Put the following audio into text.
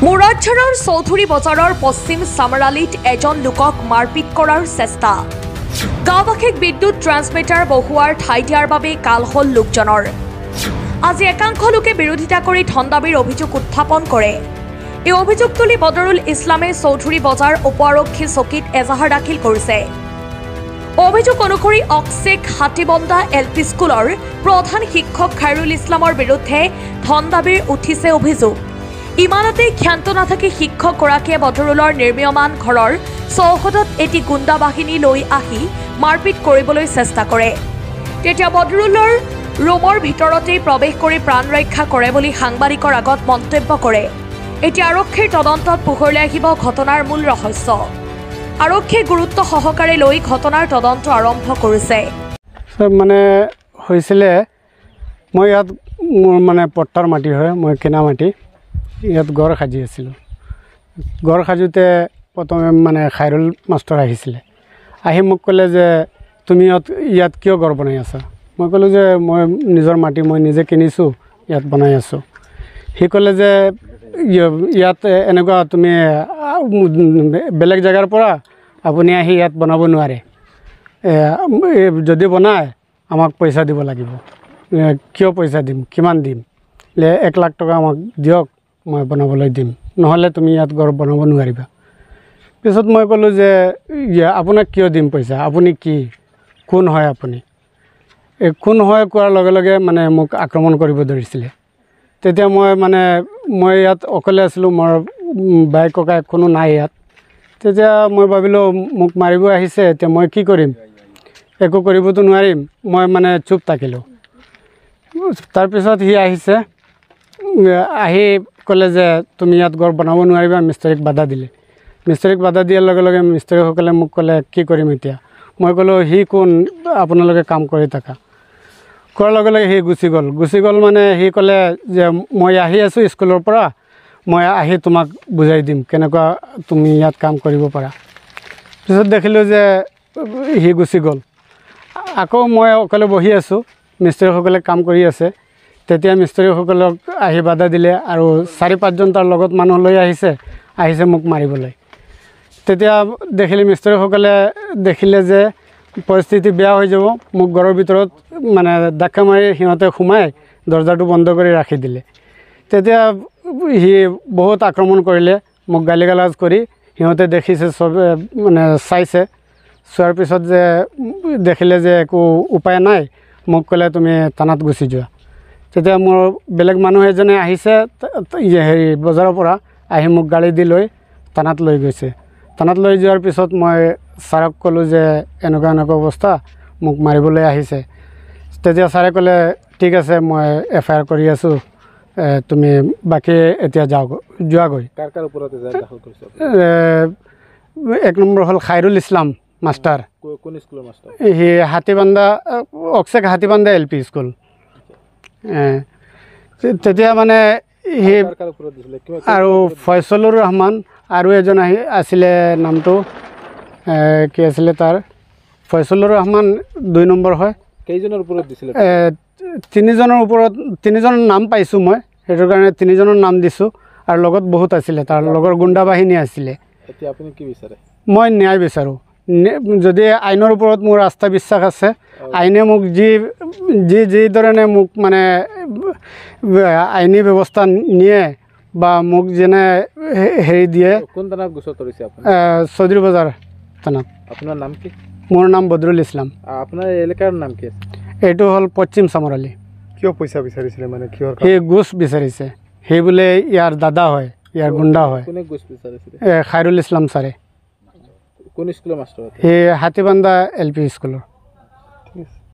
মুৰাদঝাৰৰ চৌধুৰী বজাৰৰ পশ্চিম চামৰালিত এজন লোকক মাৰপিট কৰাৰ চেষ্টা। গাঁওবাসীক বিদ্যুৎ ট্ৰান্সমিটাৰ বহুৱাৰ ঠাই দিয়াৰ বাবে কাল হল লোকজনৰ। আজি একাংশ লোকে বিৰোধিতা কৰি ধন দাবীৰ অভিযোগ উত্থাপন কৰে। এই অভিযোগ তুলি বদৰুল ইছলামে চৌধুৰী বজাৰ উপ আৰক্ষী চকীত এজাহাৰ দাখিল কৰিছে। অভিযোগ অনুসৰি অক্সেক হাতীবন্দা LP স্কুলৰ প্ৰধান শিক্ষক খাইৰুল ইছলামৰ বিৰুদ্ধে ধন দাবীৰ উঠিছে অভিযোগ। ইমানতেই ক্ষান্ত নাথাকি শিক্ষকগৰাকীয়ে বদৰুলৰ নিৰ্মীয়মান ঘৰৰ চৌহদত এটি গুণ্ডা বাহিনী লৈ আহি মাৰপিট কৰিবলৈ চেষ্টা কৰে। তেতিয়া বদৰুলৰ ৰুমৰ ভিতৰতেই প্ৰৱেশ কৰি প্ৰাণ ৰক্ষা কৰে বুলি সাংবাদিকৰ আগত মন্তব্য কৰে। এতিয়া আৰক্ষীৰ তদন্তত পোহৰলৈ আহিব ঘটনাৰ মূল ৰহস্য। আৰক্ষীয়ে গুৰুত্ব সহকাৰে লৈ ঘটনাৰ তদন্ত আৰম্ভ কৰিছে। মানে হৈছিলে মই ইয়াত মোৰ মানে পট্টাৰ মাটি হয়, মই কিনা মাটি ইয়াত ঘৰ সাজি আছিলোঁ। ঘৰ সাজোতে প্ৰথমে মানে খাইৰুল মাষ্টৰ আহিছিলে। আহি মোক ক'লে যে তুমি ইয়াত কিয় ঘৰ বনাই আছা? মই ক'লোঁ যে মই নিজৰ মাটি মই নিজে কিনিছোঁ, ইয়াত বনাই আছোঁ। সি ক'লে যে ইয়াত এনেকুৱা তুমি বেলেগ জেগাৰ পৰা আপুনি আহি ইয়াত বনাব নোৱাৰে, যদি বনায় আমাক পইচা দিব লাগিব। কিয় পইচা দিম, কিমান দিম? 1 লাখ টকা আমাক দিয়ক, মই বনাবলৈ দিম, নহ'লে তুমি ইয়াত ঘৰ বনাব নোৱাৰিবা। পিছত মই ক'লোঁ যে আপোনাক কিয় দিম পইচা? আপুনি কি, কোন হয় আপুনি? কোন হয় কোৱাৰ লগে লগে মানে মোক আক্ৰমণ কৰিব ধৰিছিলে। তেতিয়া মই ইয়াত অকলে আছিলোঁ, মোৰ বাই ককাই কোনো নাই ইয়াত। তেতিয়া মই ভাবিলোঁ মোক মাৰিব আহিছে, এতিয়া মই কি কৰিম? একো কৰিবতো নোৱাৰিম। মই মানে চুপ থাকিলোঁ। তাৰপিছত সি আহিছে, আহি ক'লে যে তুমি ইয়াত ঘৰ বনাব নোৱাৰিবা, মিস্ত্ৰীক বাধা দিলে। মিস্ত্ৰীক বাধা দিয়াৰ লগে লগে মিস্ত্ৰীসকলে মোক ক'লে কি কৰিম এতিয়া? মই ক'লোঁ সি কোন, আপোনালোকে কাম কৰি থাকা। কোৱাৰ লগে লগে সি গুচি গ'ল মানে সি ক'লে যে মই আহি আছোঁ স্কুলৰ পৰা, মই আহি তোমাক বুজাই দিম কেনেকুৱা তুমি ইয়াত কাম কৰিব পাৰা। পিছত দেখিলোঁ যে সি গুচি গ'ল। আকৌ মই অকলে বহি আছোঁ, মিস্ত্ৰীসকলে কাম কৰি আছে। তেতিয়া মিস্ত্ৰীসকলক আহি বাধা দিলে আৰু 4-5জন তাৰ লগত মানুহ লৈ আহিছে মোক মাৰিবলৈ। তেতিয়া মিস্ত্ৰীসকলে দেখিলে যে পৰিস্থিতি বেয়া হৈ যাব, মোক ঘৰৰ ভিতৰত মানে ধাক্কা মাৰি সিহঁতে সোমাই দৰ্জাটো বন্ধ কৰি ৰাখি দিলে। তেতিয়া সি বহুত আক্ৰমণ কৰিলে, মোক গালি গালাজ কৰি। সিহঁতে দেখিছে, চবে মানে চাইছে। চোৱাৰ পিছত যে দেখিলে যে একো উপায় নাই, মোক ক'লে তুমি থানাত গুচি যোৱা। তেতিয়া মোৰ বেলেগ মানুহ এজনে আহিছে বজাৰৰ পৰা, আহি মোক গাড়ী দি লৈ থানাত লৈ গৈছে। থানাত লৈ যোৱাৰ পিছত মই ছাৰক ক'লোঁ যে এনেকুৱা অৱস্থা, মোক মাৰিবলৈ আহিছে। তেতিয়া ছাৰে ক'লে ঠিক আছে, মই FIR কৰি আছোঁ, তুমি বাকী এতিয়া যোৱাগৈ। এক নম্বৰ হ'ল খাইৰুল ইছলাম মাষ্টাৰ। কোন স্কুলৰ মাষ্টাৰ? সি হাতীবান্ধা, অক্সেক হাতীবান্ধা LP স্কুল। তেতিয়া মানে সি আৰু ফয়ছলুৰ ৰহমান আৰু এজন আছিলে, নামটো কি আছিলে তাৰ? ফয়ছলুৰ ৰহমান 2 নম্বৰ হয়। কেইজনৰ ওপৰত দিছিলে? 3জনৰ ওপৰত, 3জনৰ নাম পাইছোঁ মই, সেইটো কাৰণে 3জনৰ নাম দিছোঁ। আৰু লগত বহুত আছিলে, তাৰ লগৰ গুণ্ডা বাহিনী আছিলে। এতিয়া আপুনি কি বিচাৰে? মই ন্যায় বিচাৰোঁ। যদি আইনৰ ওপৰত মোৰ আস্থা বিশ্বাস আছে, আইনে মোক যি ধৰণে মোক মানে আইনী ব্যৱস্থা নিয়ে বা মোক যেনে হেৰি দিয়ে। কোন থানাত গোচৰ তৰিছে আপুনি? চৌধুৰী বজাৰ থানাত। আপোনাৰ নাম কি? মোৰ নাম বদৰুল ইছলাম। আপোনাৰ এলেকাৰ নাম কি আছে? এইটো হ'ল পশ্চিম চামৰালি। কিয় পইচা বিচাৰিছিলে, মানে কিহৰ? সি ঘোচ বিচাৰিছে। সেই বোলে ইয়াৰ দাদা হয়, ইয়াৰ গুণ্ডা হয়। কোনে ঘোচ বিচাৰিছিলে? খাইৰুল ইছলাম ছাৰে। কোন স্কুলৰ মাষ্টৰ? সি হাতীবান্ধা LP স্কুলৰ।